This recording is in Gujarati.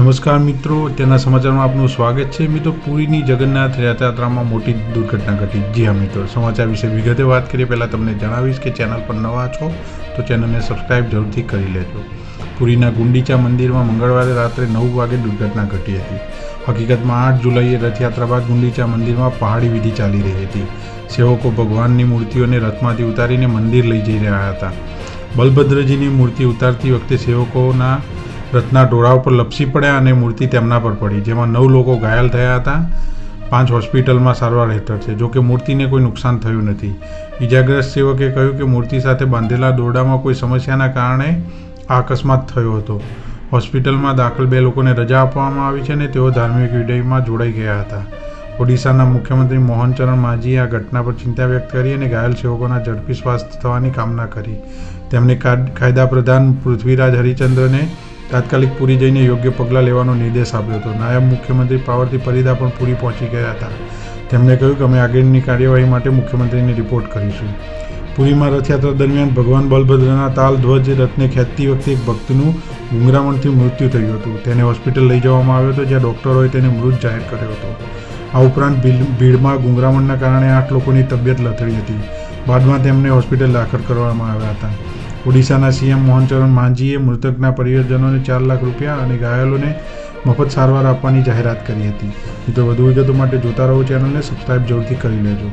નમસ્કાર મિત્રો, તેના સમાચારમાં આપનું સ્વાગત છે. મિત્રો, પુરીની જગન્નાથ રથયાત્રામાં મોટી દુર્ઘટના ઘટી. જી હા મિત્રો, સમાચાર વિશે વિગતે વાત કરીએ પહેલાં તમને જણાવીશ કે ચેનલ પર નવા છો તો ચેનલને સબસ્ક્રાઈબ જરૂરથી કરી લેજો. પુરીના ગુંડીચા મંદિરમાં મંગળવારે રાત્રે 9 વાગે દુર્ઘટના ઘટી હતી. હકીકતમાં 8 જુલાઈએ રથયાત્રા બાદ ગુંડીચા મંદિરમાં પહાડી વિધિ ચાલી રહી હતી. સેવકો ભગવાનની મૂર્તિઓને રથમાંથી ઉતારીને મંદિર લઈ જઈ રહ્યા હતા. બલભદ્રજીની મૂર્તિ ઉતારતી વખતે સેવકોના રથના ઢોળા ઉપર લપસી પડ્યા અને મૂર્તિ તેમના પર પડી, જેમાં 9 લોકો ઘાયલ થયા હતા. 5 હોસ્પિટલમાં સારવાર હેઠળ છે. જોકે મૂર્તિને કોઈ નુકસાન થયું નથી. ઇજાગ્રસ્ત સેવકે કહ્યું કે મૂર્તિ સાથે બાંધેલા દોરડામાં કોઈ સમસ્યાના કારણે આ અકસ્માત થયો હતો. હોસ્પિટલમાં દાખલ 2 લોકોને રજા આપવામાં આવી છે અને તેઓ ધાર્મિક વિધિમાં જોડાઈ ગયા હતા. ઓડિશાના મુખ્યમંત્રી મોહન ચરણ માંઝીએ આ ઘટના પર ચિંતા વ્યક્ત કરી અને ઘાયલ સેવકોના ઝડપી સ્વાસ્થ્ય થવાની કામના કરી. તેમણે કાયદા પ્રધાન પૃથ્વીરાજ હરિચંદ્રને તાત્કાલિક પુરી જઈને યોગ્ય પગલાં લેવાનો નિર્દેશ આપ્યો હતો. નાયબ મુખ્યમંત્રી પાર્વતી પરિદા પણ પુરી પહોંચી ગયા હતા. તેમણે કહ્યું કે અમે આગળની કાર્યવાહી માટે મુખ્યમંત્રીને રિપોર્ટ કરીશું. પુરીમાં રથયાત્રા દરમિયાન ભગવાન બલભદ્રના તાલ ધ્વજ રથને ખેંચતી વખતે એક ભક્તનું ગુંગરામણથી મૃત્યુ થયું હતું. તેને હોસ્પિટલ લઈ જવામાં આવ્યો હતો, જ્યાં ડૉક્ટરોએ તેને મૃત જાહેર કર્યો હતો. આ ઉપરાંત ભીડમાં ગુંગરામણના કારણે 8 લોકોની તબિયત લથડી હતી. બાદમાં તેમને હોસ્પિટલ દાખલ કરવામાં આવ્યા હતા. ઓડિશાના સીએમ મોહન ચરણ માંઝીએ મૃતકના પરિવારજનોને 4 લાખ રૂપિયા અને ઘાયલોને મફત સારવાર આપવાની જાહેરાત કરી હતી. મિત્રો, વધુ વિગતો માટે જોતા રહો ચેનલને સબસ્ક્રાઈબ જરૂરથી કરી લેજો.